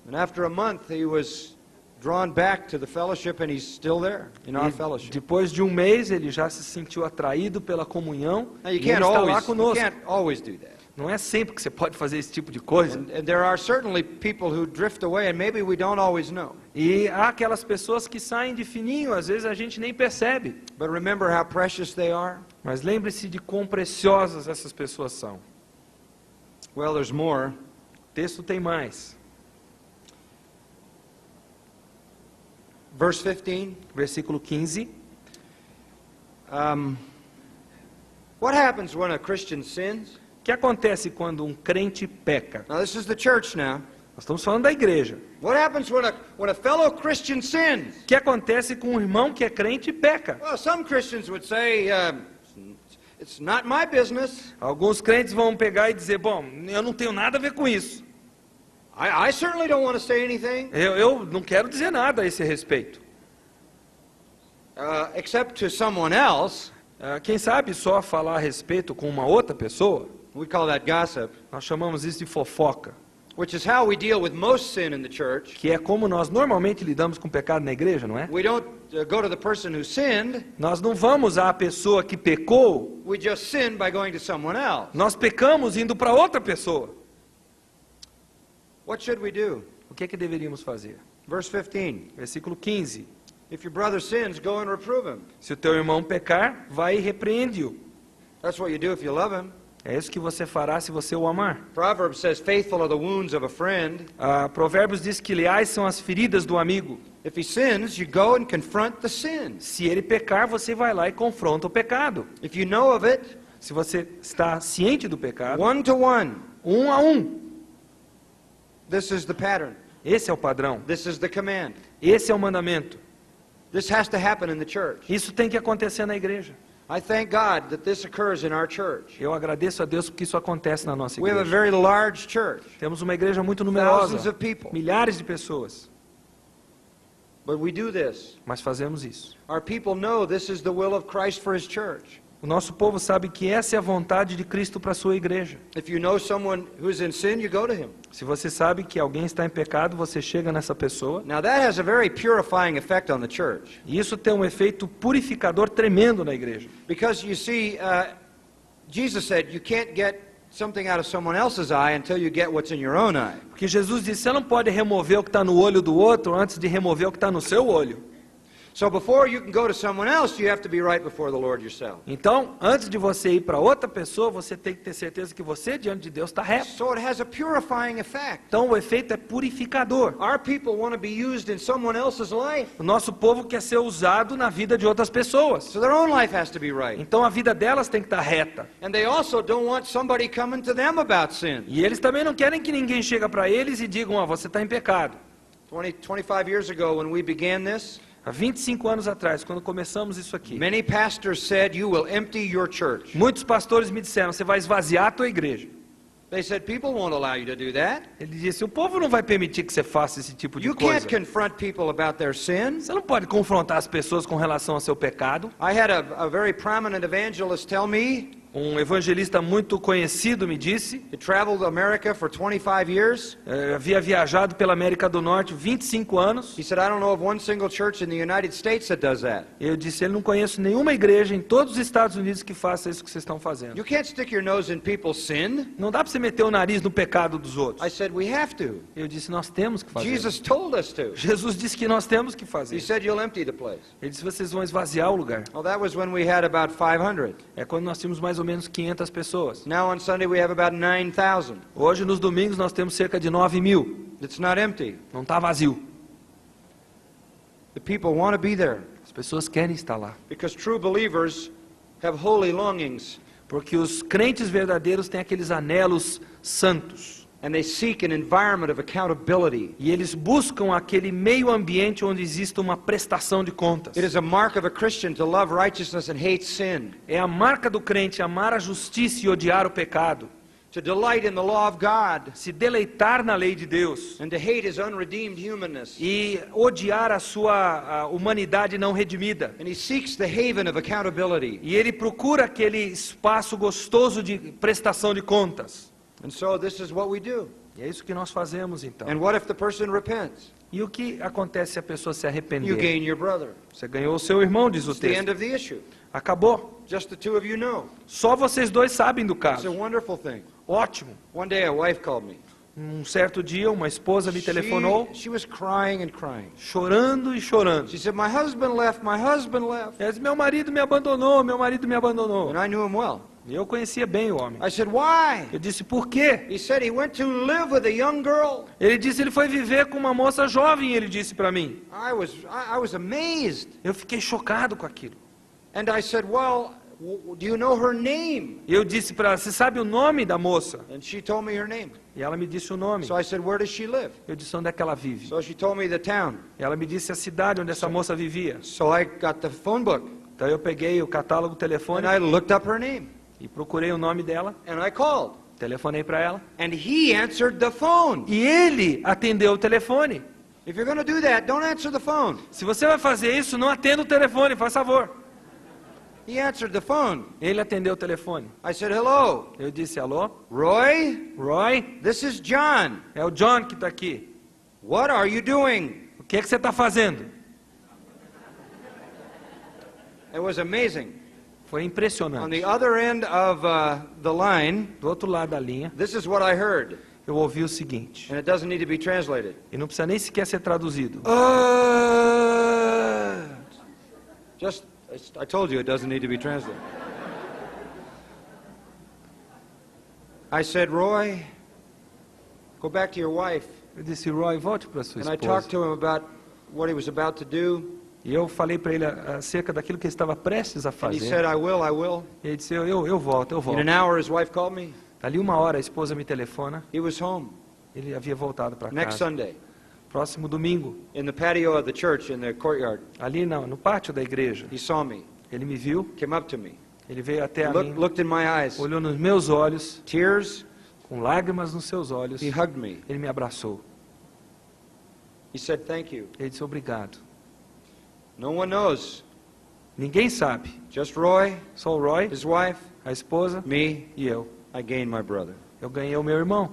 And after a month he was drawn back to the fellowship and he's still there in our fellowship. Depois de um mês ele já se sentiu atraído pela comunhão. Now you E ele está lá conosco. can't always do that. Não é sempre que você pode fazer esse tipo de coisa. And there are certainly people who drift away and maybe we don't always know. E há aquelas pessoas que saem de fininho, às vezes a gente nem percebe. But remember how precious they are. Mas lembre-se de quão preciosas essas pessoas são. Well, there's more. O texto tem mais. Verse 15. Versículo 15. What happens when a Christian sins? O que acontece quando um crente peca? Now this is the church now. Nós estamos falando da igreja. What happens when a fellow Christian sins? O que acontece com um irmão que é crente e peca? Well, some Christians would say, it's not my business. Alguns crentes vão pegar e dizer, bom, eu não tenho nada a ver com isso. I certainly don't want to say anything. Eu não quero dizer nada a esse respeito. Except to someone else. Quem sabe só falar a respeito com uma outra pessoa? We call that gossip. Nós chamamos isso de fofoca. Which is how we deal with most sin in the church. Que é como nós normalmente lidamos com o pecado na igreja, não é? We don't go to the person who sinned. Nós não vamos à pessoa que pecou. We just sin by going to someone else. Nós pecamos indo para outra pessoa. What should we do? O que é que deveríamos fazer? Verse 15. Versículo 15. If your brother sins, go and reprove him. Se o teu irmão pecar, vai e repreende-o. That's what you do if you love him. É isso que você fará se você o amar. Proverbs says, faithful are the wounds of a friend. Provérbios diz que leais são as feridas do amigo. If he sins, you go and confront the sin. Se ele pecar, você vai lá e confronta o pecado. If you know of it, Se você está ciente do pecado, one to one. um a um. This is the pattern. Esse é o padrão. This is the command. Esse é o mandamento. This has to happen in the church. Isso tem que acontecer na igreja. I thank God that this occurs in our church. Eu agradeço a Deus porque isso acontece na nossa We have a igreja. very large church. Temos uma igreja muito Thousands numerosa, of people. milhares de pessoas, But we do this. mas fazemos isso. Our people know this is the will of Christ for his church. O nosso povo sabe que essa é a vontade de Cristo para a sua igreja. If you know someone who's in sin, you go to him. Se você sabe que alguém está em pecado, você chega nessa pessoa. Now that has a very purifying effect on the church. E isso tem um efeito purificador tremendo na igreja. Because you see, Jesus said you can't get something out of someone else's eye until you get what's in your own eye. Porque Jesus disse, você não pode remover o que está no olho do outro antes de remover o que está no seu olho. So before you can go to someone else, you have to be right before the Lord yourself. Então, antes de você ir para outra pessoa, você tem que ter certeza que você, diante de Deus, está reto. So it has a purifying effect. Então, o efeito é purificador. Our people want to be used in someone else's life. O nosso povo quer ser usado na vida de outras pessoas. So their own life has to be right. Então, a vida delas tem que estar reta. And they also don't want somebody coming to them about sin. E eles também não querem que ninguém chegue para eles e digam, você está em pecado. 25 years ago when we began this, Há 25 anos atrás, quando começamos isso aqui, many pastors said you will empty your church. muitos pastores me disseram, você vai esvaziar a tua igreja. They said people won't allow you to do that. Ele disse, o povo não vai permitir que você faça esse tipo de You coisa. can't confront people about their sin. Você não pode confrontar as pessoas com relação ao seu pecado. I had a very prominent evangelist tell me, Um evangelista muito conhecido me disse, he traveled America for 25 years. havia viajado pela América do Norte 25 anos. He said, I don't know of one single church in the United States that does that. Eu disse, ele não conheço nenhuma igreja em todos os Estados Unidos que faça isso que vocês estão fazendo. You can't stick your nose in people's sin. Não dá para você meter o nariz no pecado dos I outros. said, we have to. Eu disse, nós temos que fazer. Jesus told us to. Jesus disse que nós temos que He fazer. said, you'll empty the place. Ele disse, vocês vão esvaziar o lugar. Well, that was when we had about 500. É quando nós tínhamos mais ou menos 500 pessoas. Now on Sunday we have about 9,000. Hoje, nos domingos, nós temos cerca de 9.000. It's not empty. Não está vazio. The people want to be there As pessoas querem estar lá. because true believers have holy longings Porque os crentes verdadeiros têm aqueles anelos santos. and they seek an environment of accountability. E eles buscam aquele meio ambiente onde exista uma prestação de contas. It is a mark of a Christian to love righteousness and hate sin, É a marca do crente amar a justiça e odiar o pecado. to delight in the law of God Se deleitar na lei de Deus. and to hate his unredeemed humanness. E odiar a sua humanidade não redimida. And he seeks the haven of accountability. E ele procura aquele espaço gostoso de prestação de contas. And so this is what we do. E é isso que nós fazemos então. And what if the person repents? E o que acontece se a pessoa se You arrepender? gain your brother. Você ganhou o seu irmão, diz o It's the end texto. of the issue. Acabou. Just the two of you know. Só vocês dois sabem do It's a caso. wonderful thing. Ótimo. One day a wife called me. Um certo dia, uma esposa me telefonou, She was crying and crying. chorando e chorando. She said, my husband left, my husband left. Ela disse, meu marido me abandonou, meu marido me abandonou. And I knew him well. E eu conhecia bem o homem. I said, why? Eu disse, por quê? He said he went to live with a young girl. Ele disse, ele foi viver com uma moça jovem, ele disse para mim. I was amazed. Eu fiquei chocado com aquilo. And I said, well, do you know her name? E eu disse para ela, você sabe o nome da moça? And she told me her name. E ela me disse o nome. So I said, where does she live? Eu disse, onde é que ela vive? So she told me the town. E ela me disse a cidade onde essa moça vivia. So I got the phone book. Então eu peguei o catálogo And telefônico I looked up her name. e procurei o nome dela, And I called. telefonei para ela. And he answered the phone. E ele atendeu o telefone. If you're going to do that, don't answer the phone. Se você vai fazer isso, não atenda o telefone, faz favor. He answered the phone. Ele atendeu o telefone. I said, hello, Eu disse, alô? Roy? Roy? This is John. É o John que está aqui. What are you doing? O que é que você está fazendo? It was amazing. Foi On impressionante. the other end of the line, Do outro lado da linha, this is what I heard. eu ouvi o seguinte. And it doesn't need to be translated. E não precisa nem sequer ser traduzido. Just, I told you it doesn't need to be translated. I said, Roy, go back to your wife. Eu disse, Roy, volte para sua And I talked esposa. to him about what he was about to do. E eu falei para ele acerca daquilo que ele estava prestes a And he fazer. said, I will. E ele disse, eu volto, eu volto. In an hour, his wife called me. Ali 1 hora a esposa me telefona. He was home Ele havia voltado para next casa. Sunday Próximo domingo, in the patio of the church in the courtyard. ali no pátio da igreja. He saw me, Ele me viu, came up to me, ele veio até a mim, looked in my eyes, olhou nos meus olhos, tears. com lágrimas nos seus olhos. He hugged me. Ele me abraçou. He said, thank you. Ele disse, obrigado. No one knows. Ninguém sabe. Just Roy, Só o Roy, his wife, a esposa me. e eu. I gained my brother. Eu ganhei o meu irmão.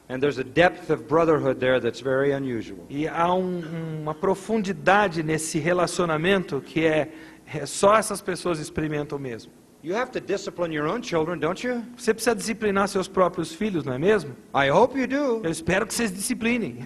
And there's a depth of brotherhood there that's very unusual. E há uma profundidade nesse relacionamento que só essas pessoas experimentam mesmo. You have to discipline your own children, don't you? Você precisa disciplinar seus próprios filhos, não é mesmo? I hope you do. Eu espero que vocês disciplinem.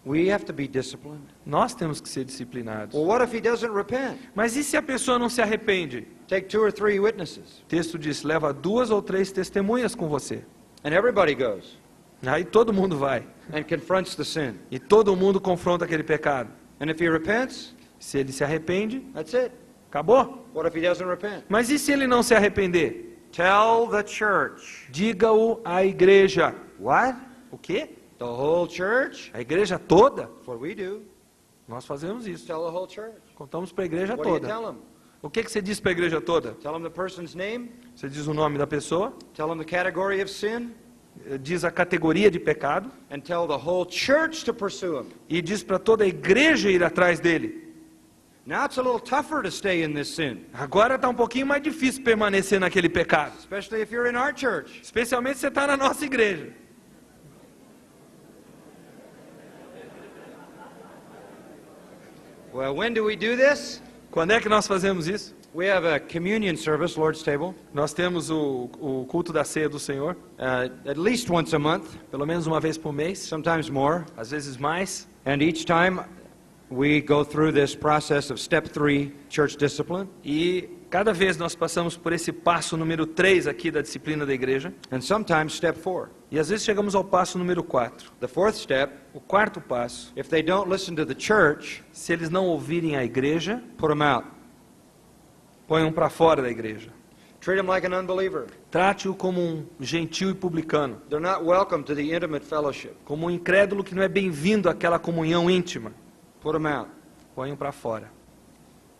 We have to be disciplined. Nós temos que ser disciplinados. Well, what if he doesn't repent? Mas e se a pessoa não se arrepende? Take 2 or 3 witnesses. O texto diz, leva 2 ou 3 testemunhas com você. And everybody goes Aí todo mundo vai. and confronts the sin. E todo mundo confronta aquele pecado. And if he repents, Se ele se arrepende, that's it. acabou. What if he doesn't repent? Mas e se ele não se arrepender? Tell the church. Diga-o à igreja. What? O quê? The whole church? A igreja toda? That's what we do. Nós fazemos isso. Tell the whole church. Contamos para a igreja What do you toda. tell them? O que você diz para a igreja toda? Tell them the person's name. Você diz o nome da pessoa, Tell them the category of sin. diz a categoria de pecado And tell the whole church to pursue him. e diz para toda a igreja ir atrás dele. Now it's a little tougher to stay in this sin, Agora está um pouquinho mais difícil permanecer naquele pecado. especially if you're in our church. Especialmente se você está na nossa igreja. Well, when do we do this? Quando é que nós fazemos isso? We have a communion service, Lord's table, Nós temos o culto da ceia do Senhor, at least once a month, pelo menos uma vez por mês, sometimes more. às vezes mais. And each time we go through this process of step 3, church discipline. E Cada vez nós passamos por esse passo número 3 aqui da disciplina da igreja. and sometimes step 4. E às vezes chegamos ao passo número 4. The fourth step, O quarto passo, if they don't listen to the church, se eles não ouvirem a igreja, put them out. ponham para fora da igreja. Treat them like an unbeliever. Trate-o como um gentil e publicano, They're not welcome to the intimate fellowship. como um incrédulo que não é bem-vindo àquela comunhão íntima. Put them out. Ponham para fora.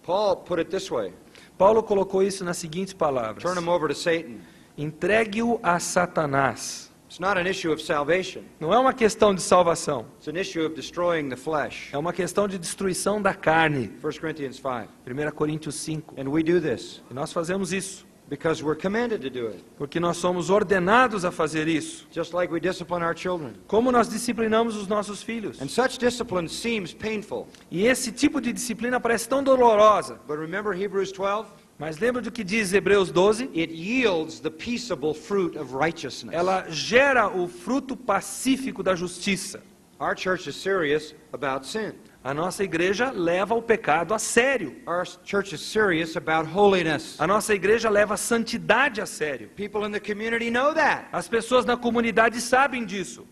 Paul put it this way. Paulo colocou isso nas seguintes palavras: Turn them over to Satan. entregue-o a Satanás. It's not an issue of salvation. Não é uma questão de salvação, It's an issue of destroying the flesh. é uma questão de destruição da carne. 1 Corinthians 5. 1 Coríntios 5. And we do this E nós fazemos isso, because we're commanded to do it. porque nós somos ordenados a fazer isso. Just like we discipline our children. Como nós disciplinamos os nossos filhos. And such discipline seems painful. E esse tipo de disciplina parece tão dolorosa. But remember Hebrews 12? Mas lembra do que diz Hebreus 12? It yields the peaceable fruit of righteousness. Ela gera o fruto pacífico da justiça. Our church is serious about sin. A nossa igreja leva o pecado a sério. Our church is serious about holiness. A nossa igreja leva a santidade a sério. People in the community know that. As pessoas na comunidade sabem disso.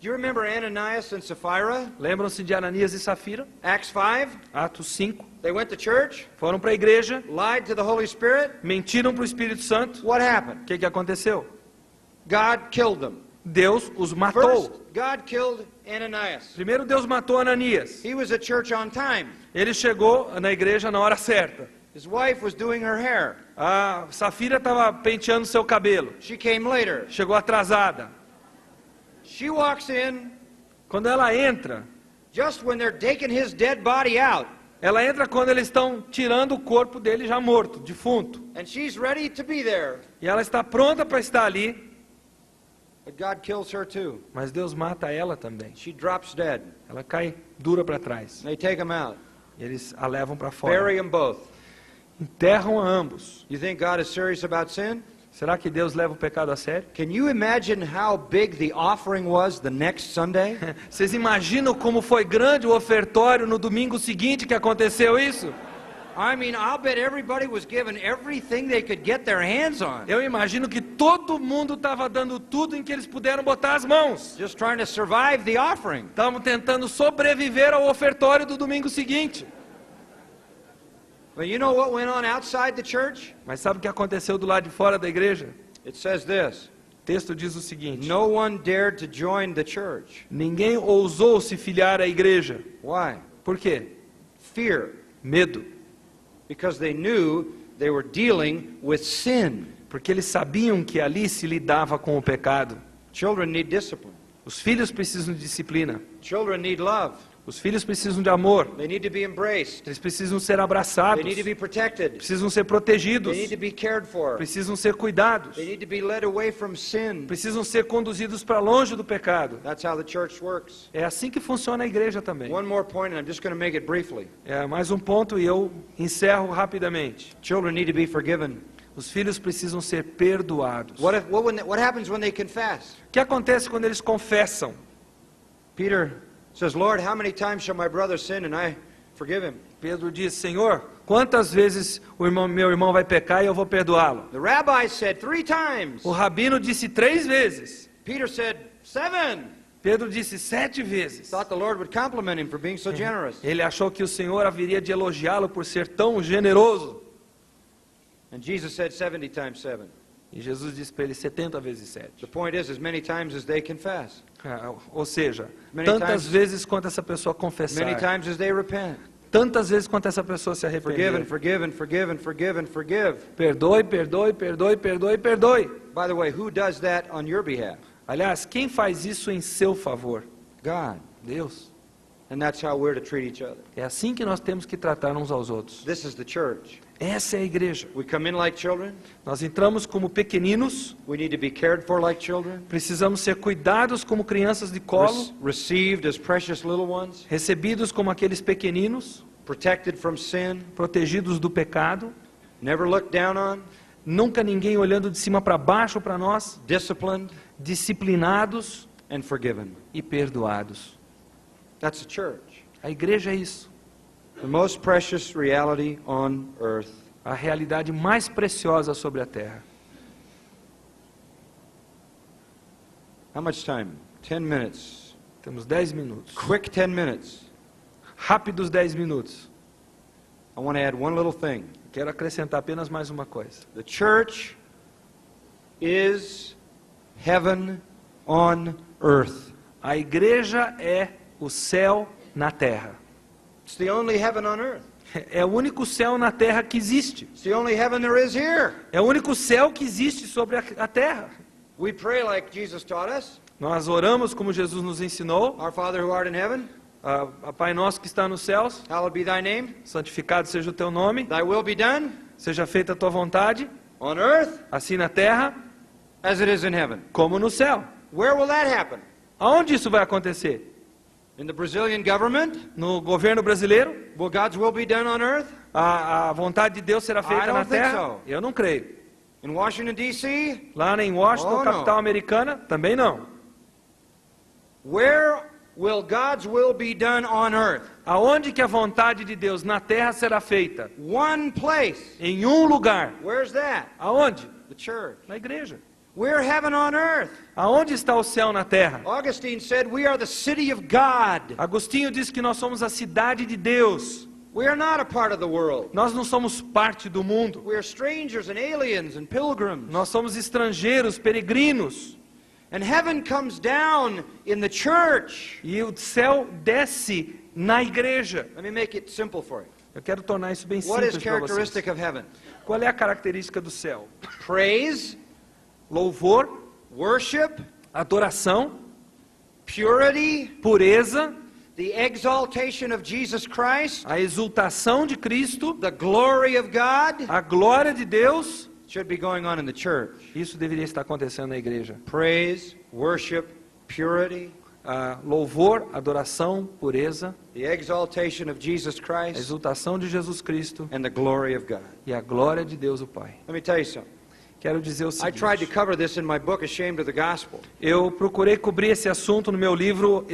Do you remember Ananias and Sapphira? Lembram-se de Ananias e Safira? Acts 5? Atos 5. They went to church, Foram para a igreja, lied to the Holy Spirit. mentiram para o Espírito Santo. What happened? O que aconteceu? God killed them. Deus os matou. First, God killed Ananias. Primeiro Deus matou Ananias. He was at church on time. Ele chegou na igreja na hora certa. His wife was doing her hair. A Safira estava penteando seu cabelo. She came later. Chegou atrasada. She walks in Quando ela entra, just when they're taking his dead body out. ela entra quando eles estão tirando o corpo dele já morto, defunto. And she's ready to be there. E ela está pronta para estar ali, But God kills her too. mas Deus mata ela também. She drops dead. Ela cai dura para trás. And they take him out. E eles a levam para fora. Bury them both. Enterram a ambos. You think God is serious about sin? Será que Deus leva o pecado a sério? Can you imagine how big the offering was the next Sunday? Vocês imaginam como foi grande o ofertório no domingo seguinte que aconteceu isso? I mean, I'll bet everybody was given everything they could get their hands on. Eu imagino que todo mundo estava dando tudo em que eles puderam botar as mãos. Just trying to survive the offering. Estavam tentando sobreviver ao ofertório do domingo seguinte. But you know what went on outside the church? Mas sabe o que aconteceu do lado de fora da igreja? It says this. O texto diz o seguinte: No one dared to join the church. ninguém ousou se filiar à igreja. Why? Por quê? Fear. Medo. Because they knew they were dealing with sin. Porque eles sabiam que ali se lidava com o pecado. Children need discipline. Os filhos precisam de disciplina. Children need love. Os filhos precisam de amor. They need to be embraced. Eles precisam ser They abraçados. need to be protected. Precisam ser protegidos. They need to be cared for. Precisam ser cuidados. They need to be led away from sin. Precisam ser conduzidos para longe do pecado. That's how the church works. É assim que funciona a igreja também. One more point, and I'm just going to make it briefly. É mais um ponto e eu encerro rapidamente. Children need to be forgiven. Os filhos precisam ser perdoados. What happens when they confess? O que acontece quando eles confessam? Peter says, Lord, how many times shall my brother sin and I forgive him? Pedro diz: Senhor, quantas vezes meu irmão vai pecar e eu vou perdoá-lo? The rabbi said 3 times. O rabino disse 3 vezes. Peter said 7. Pedro disse 7 vezes. Thought the Lord would compliment him for being so generous. Ele achou que o Senhor haveria de elogiá-lo por ser tão generoso. And Jesus said 70 times 7. E Jesus disse para ele 70 vezes 7. The point is, as many times as they confess. Ou seja, Many tantas times- vezes quanto essa pessoa confessar, Many times as they repent. tantas vezes quanto essa pessoa se Forgive and arrepender. forgive and forgive and forgive and forgive. Perdoe, perdoe, perdoe, perdoe, perdoe. By the way, who does that on your behalf? Aliás, quem faz isso em seu favor? God. Deus. And that's how we're to treat each other. É assim que nós temos que tratar uns aos outros. This is the church. Essa é a igreja. We come in like children. Nós entramos como pequeninos, We need to be cared for like children. precisamos ser cuidados como crianças de colo, Received as precious little ones. recebidos como aqueles pequeninos, Protected from sin. protegidos do pecado, Never looked down on. nunca ninguém olhando de cima para baixo para nós, Disciplined disciplinados and forgiven. e perdoados. That's the church. A igreja é isso. The most precious reality on earth a realidade mais preciosa sobre a terra. How much time? 10 minutes. Temos 10 minutos. Quick 10 minutes. Rápidos 10 minutos. I want to add one little thing. Quero acrescentar apenas mais uma coisa. The church is heaven on earth. A igreja é o céu na terra. It's the only heaven on earth. É o único céu na terra que existe. It's the only heaven there is here. É o único céu que existe sobre a terra. We pray like Jesus taught us. Nós oramos como Jesus nos ensinou. Our Father who art in heaven, Pai nosso que está nos céus, hallowed be thy name. santificado seja o teu nome, Thy will be done seja feita a tua vontade, on earth assim na terra as it is in heaven. como no céu. Where will that happen? Aonde isso vai acontecer? In the Brazilian government? No governo brasileiro? Will God's will be done on earth? A vontade de Deus será I feita don't na think terra? so. Eu não creio. In Washington, D.C.? Lá em Washington, Oh, capital não. americana, também não. Where will God's will be done on earth? Aonde que a vontade de Deus na terra será feita? One place. Em um lugar. Where's that? Aonde? The church. Na igreja. We're heaven on earth. Aonde está o céu na terra? Augustine said we are the city of God. Agostinho disse que nós somos a cidade de Deus. We are not a part of the world. Nós não somos parte do mundo. We are strangers and aliens and pilgrims. Nós somos estrangeiros, peregrinos. And heaven comes down in the church. E o céu desce na igreja. Let me make it simple for you. Eu quero tornar isso bem What is simples para vocês. characteristic of heaven? Qual é a característica do céu? Praise, Louvor, worship, adoração, purity, pureza, the exaltation of Jesus Christ, a exultação de Cristo, the glory of God a glória de Deus. should be going on in the church. Isso deveria estar acontecendo na igreja. Praise, worship, purity, Louvor, adoração, pureza, the exaltation of Jesus a Christ, exultação de Jesus Cristo and the glory of God. e a glória de Deus o Pai. Let me tell you something. Quero dizer o I tried to seguinte. cover this in my book, Ashamed of the Gospel. Eu procurei cobrir esse assunto no meu livro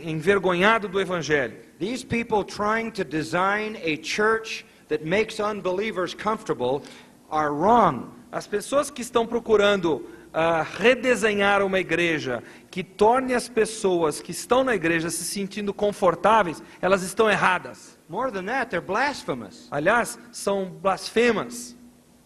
Envergonhado do Evangelho. These people trying to design a church that makes unbelievers comfortable are wrong. As pessoas que estão procurando redesenhar uma igreja que torne as pessoas que estão na igreja se sentindo confortáveis, elas estão erradas. More than that, they're blasphemous. Aliás, são blasfemas.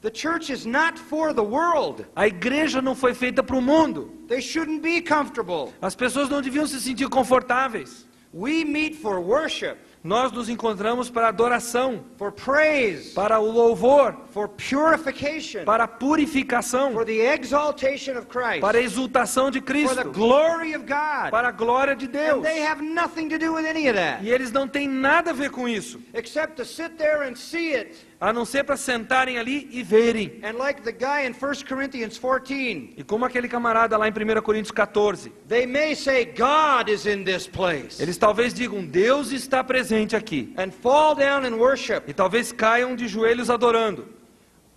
The church is not for the world. A igreja não foi feita para o mundo. They shouldn't be comfortable. As pessoas não deviam se sentir confortáveis. We meet for worship, Nós nos encontramos para adoração, for praise, para o louvor, for purification, para a purificação, for the exaltation of Christ, para a exultação de for the Cristo, glory of God. para a glória de And Deus. they have nothing to do with any of that, E eles não têm nada a ver com isso, except to sit there and see it. a não ser para sentarem ali e verem. And like the guy in 1 Corinthians 14, E como aquele camarada lá em 1 Coríntios 14, they may say, God is in this place, eles talvez digam, Deus está presente aqui. and fall down and worship. E talvez caiam de joelhos adorando.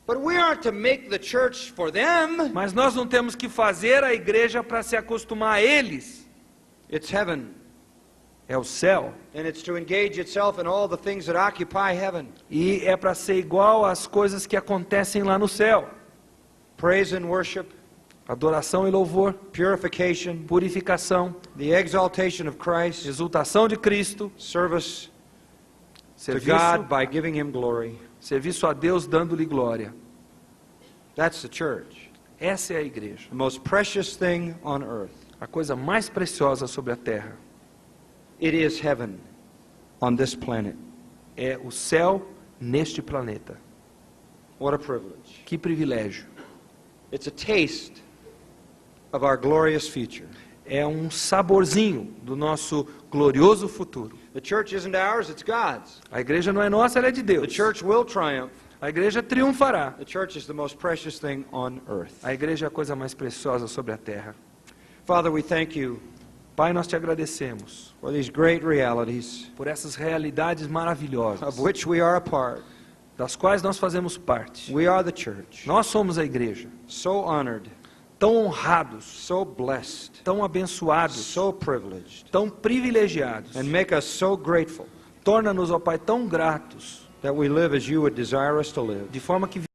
But we aren't to make the church for them. Mas nós não temos que fazer a igreja para se acostumar a eles. It's heaven, É o céu. and it's to engage itself in all the things that occupy heaven. E é para ser igual às coisas que acontecem lá no céu. Praise and worship, Adoração e louvor, purification, purificação, the exaltation of Christ, exultação de Cristo, service to serviço, God by giving Him glory. serviço a Deus dando-lhe glória. That's the church. Essa é a igreja. The most precious thing on earth. A coisa mais preciosa sobre a terra It is heaven on this planet. é o céu neste planeta. What a privilege. Que privilégio. It's a taste of our glorious future. É um saborzinho do nosso glorioso futuro. The church isn't ours, it's God's. A igreja não é nossa, ela é de The Deus. church will triumph. A igreja triunfará. The church is the most precious thing on earth. A igreja é a coisa mais preciosa sobre a terra. Father, we thank you Pai, nós te agradecemos for these great realities por essas realidades maravilhosas, of which we are a part. das quais nós fazemos parte. We are the church. Nós somos a igreja, So honored, tão honrados, so blessed, tão abençoados, so privileged, tão privilegiados. and make us so grateful Torna-nos, ó Pai, tão gratos that we live as you would desire us to live. de forma que